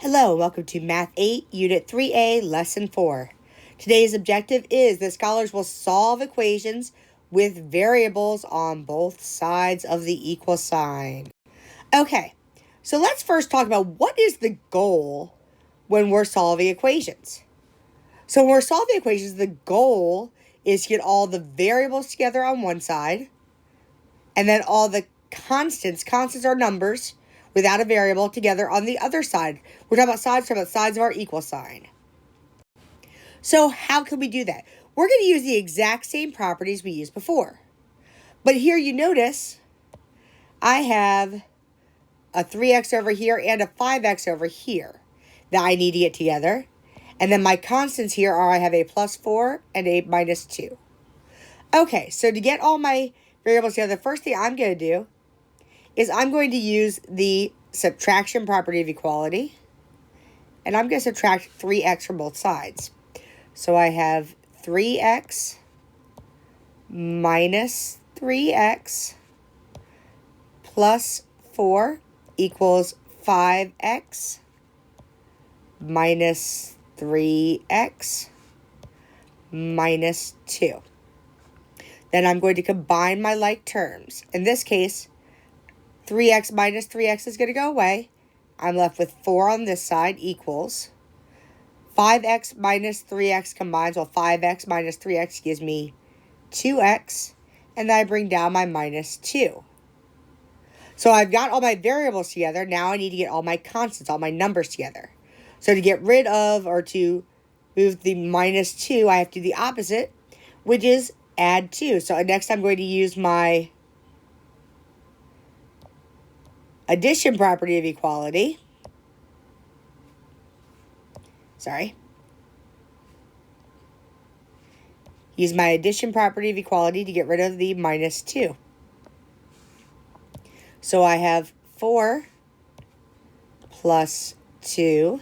Hello, welcome to Math 8, Unit 3A, Lesson 4. Today's objective is that scholars will solve equations with variables on both sides of the equal sign. Okay, so let's first talk about what is the goal when we're solving equations. So when we're solving equations, the goal is to get all the variables together on one side, and then all the constants are numbers, without a variable together on the other side. We're talking about sides of our equal sign. So how can we do that? We're going to use the exact same properties we used before. But here you notice I have a 3x over here and a 5x over here that I need to get together. And then my constants here are I have a plus 4 and a minus 2. Okay, so to get all my variables together, the first thing I'm going to do is I'm going to use the subtraction property of equality, and I'm going to subtract 3x from both sides. So I have 3x minus 3x plus 4 equals 5x minus 3x minus 2. Then I'm going to combine my like terms. In this case, 3x minus 3x is going to go away. I'm left with 4 on this side equals 5x minus 3x combines. Well, 5x minus 3x gives me 2x. And then I bring down my minus 2. So I've got all my variables together. Now I need to get all my constants, all my numbers together. So to get rid of or to move the minus 2, I have to do the opposite, which is add 2. So next I'm going to use my addition property of equality. Use my addition property of equality to get rid of the minus 2. So I have 4 plus 2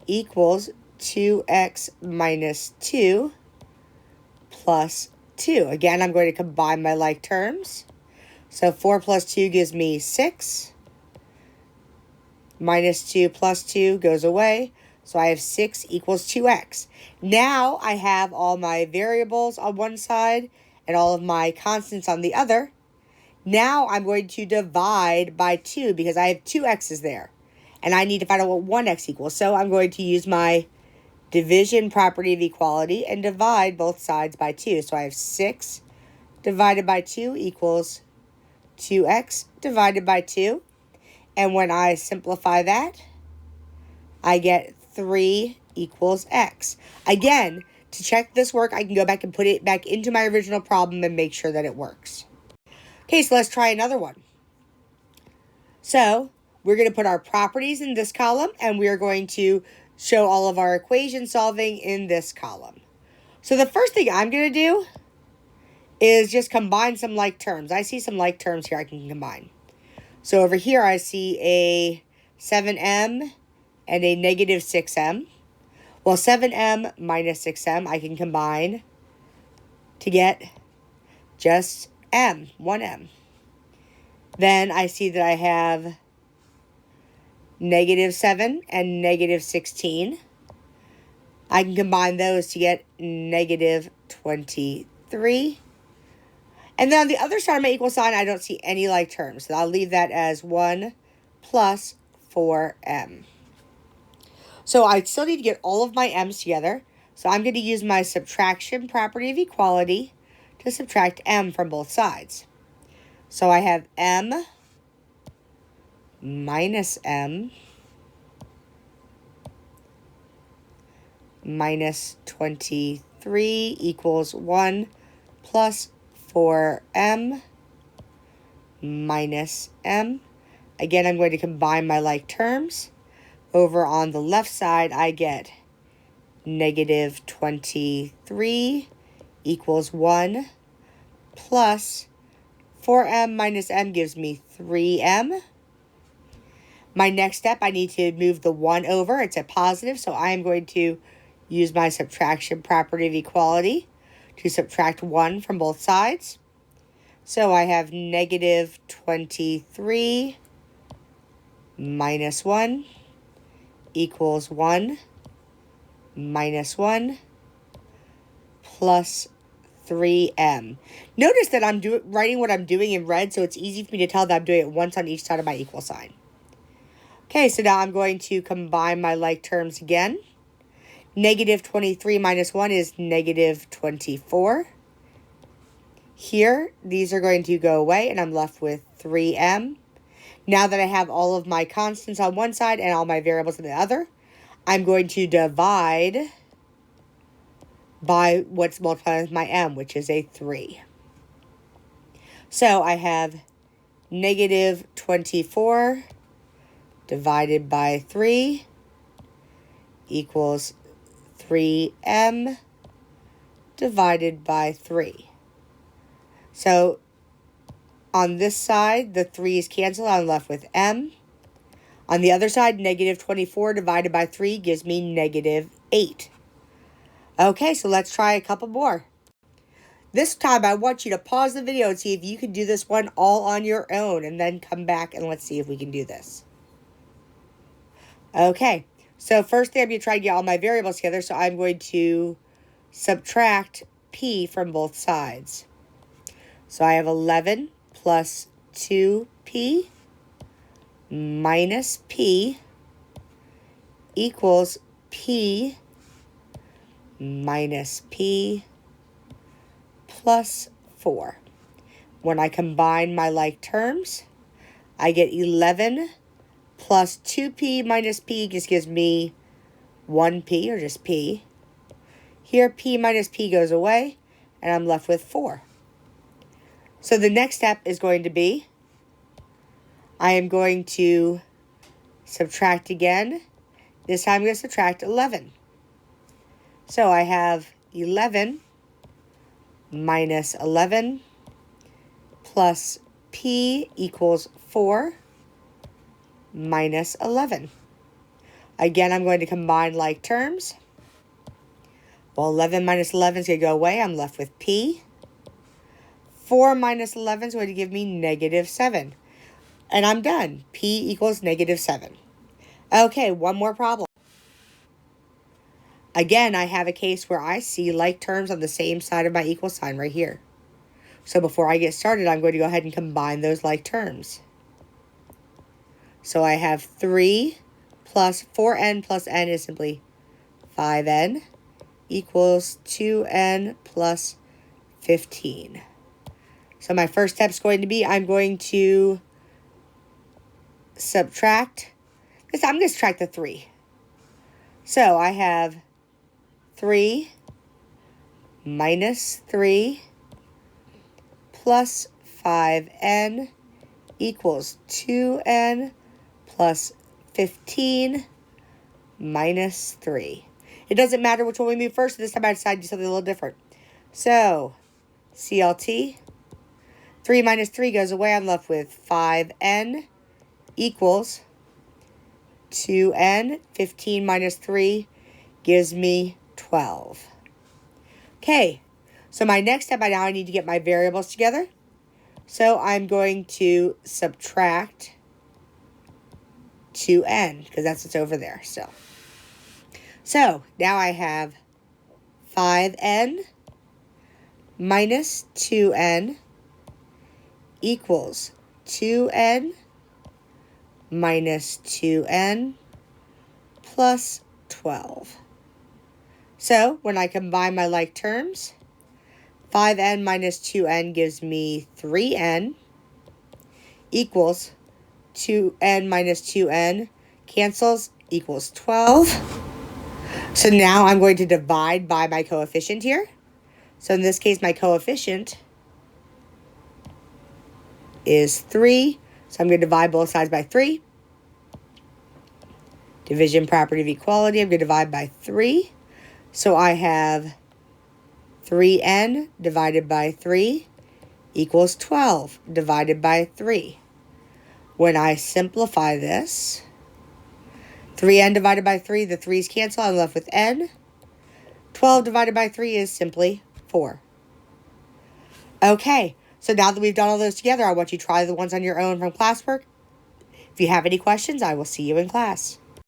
equals 2x minus 2 plus 2. Again, I'm going to combine my like terms. So 4 plus 2 gives me 6. Minus 2 plus 2 goes away. So I have 6 equals 2x. Now I have all my variables on one side and all of my constants on the other. Now I'm going to divide by 2 because I have 2 x's there. And I need to find out what 1x equals. So I'm going to use my division property of equality and divide both sides by 2. So I have 6 divided by 2 equals 2x divided by 2. And when I simplify that, I get 3 equals x. Again, to check this work, I can go back and put it back into my original problem and make sure that it works. Okay, so let's try another one. So we're going to put our properties in this column, and we are going to show all of our equation solving in this column. So the first thing I'm going to do is just combine some like terms. I see some like terms here I can combine. So over here I see a 7m and a negative 6m. Well, 7m minus 6m I can combine to get just m, 1m. Then I see that I have negative 7 and negative 16. I can combine those to get negative 23. And then on the other side of my equal sign, I don't see any like terms. So I'll leave that as 1 plus 4m. So I still need to get all of my m's together. So I'm going to use my subtraction property of equality to subtract m from both sides. So I have m minus m minus 23 equals 1 plus 4m minus m. Again, I'm going to combine my like terms. Over on the left side, I get negative 23 equals 1 plus 4m minus m gives me 3m. My next step, I need to move the 1 over. It's a positive, so I am going to use my subtraction property of equality to subtract 1 from both sides. So I have negative 23 minus 1 equals 1 minus 1 plus 3m. Notice that I'm writing what I'm doing in red, so it's easy for me to tell that I'm doing it once on each side of my equal sign. Okay, so now I'm going to combine my like terms again. Negative 23 minus 1 is negative 24. Here, these are going to go away, and I'm left with 3m. Now that I have all of my constants on one side and all my variables on the other, I'm going to divide by what's multiplied with my m, which is a 3. So I have negative 24 divided by 3 equals 3m divided by 3. So on this side, the 3's cancel. I'm left with m. On the other side, negative 24 divided by 3 gives me negative 8. Okay, so let's try a couple more. This time, I want you to pause the video and see if you can do this one all on your own, and then come back and let's see if we can do this. Okay, so first thing I'm going to try to get all my variables together, so I'm going to subtract p from both sides. So I have 11 plus 2p minus p equals p minus p plus 4. When I combine my like terms, I get 11 plus 2p minus p just gives me 1p, or just p. Here, p minus p goes away, and I'm left with 4. So the next step is going to be, I am going to subtract again. This time I'm going to subtract 11. So I have 11 minus 11 plus p equals 4 minus 11. Again, I'm going to combine like terms. Well, 11 minus 11 is going to go away. I'm left with p. 4 minus 11 is going to give me negative 7. And I'm done. P equals negative 7. Okay, one more problem. Again, I have a case where I see like terms on the same side of my equal sign right here. So before I get started, I'm going to go ahead and combine those like terms. So I have 3 plus 4n plus n is simply 5n equals 2n plus 15. So my first step is going to be, I'm going to subtract. I'm going to subtract the 3. So I have 3 minus 3 plus 5n equals 2n plus 15 minus 3. It doesn't matter which one we move first. This time I decided to do something a little different. So, CLT, 3 minus 3 goes away. I'm left with 5n equals 2n. 15 minus 3 gives me 12. Okay, so my next step, I need to get my variables together. So I'm going to subtract 2n, because that's what's over there still. So now I have 5n minus 2n equals 2n minus 2n plus 12. So when I combine my like terms, 5n minus 2n gives me 3n equals 2n minus 2n cancels equals 12. So now I'm going to divide by my coefficient here. So in this case, my coefficient is 3. So I'm going to divide both sides by 3. Division property of equality, I'm going to divide by 3. So I have 3n divided by 3 equals 12 divided by 3. When I simplify this, 3n divided by 3, the 3's cancel, I'm left with n. 12 divided by 3 is simply 4. Okay, so now that we've done all those together, I want you to try the ones on your own from classwork. If you have any questions, I will see you in class.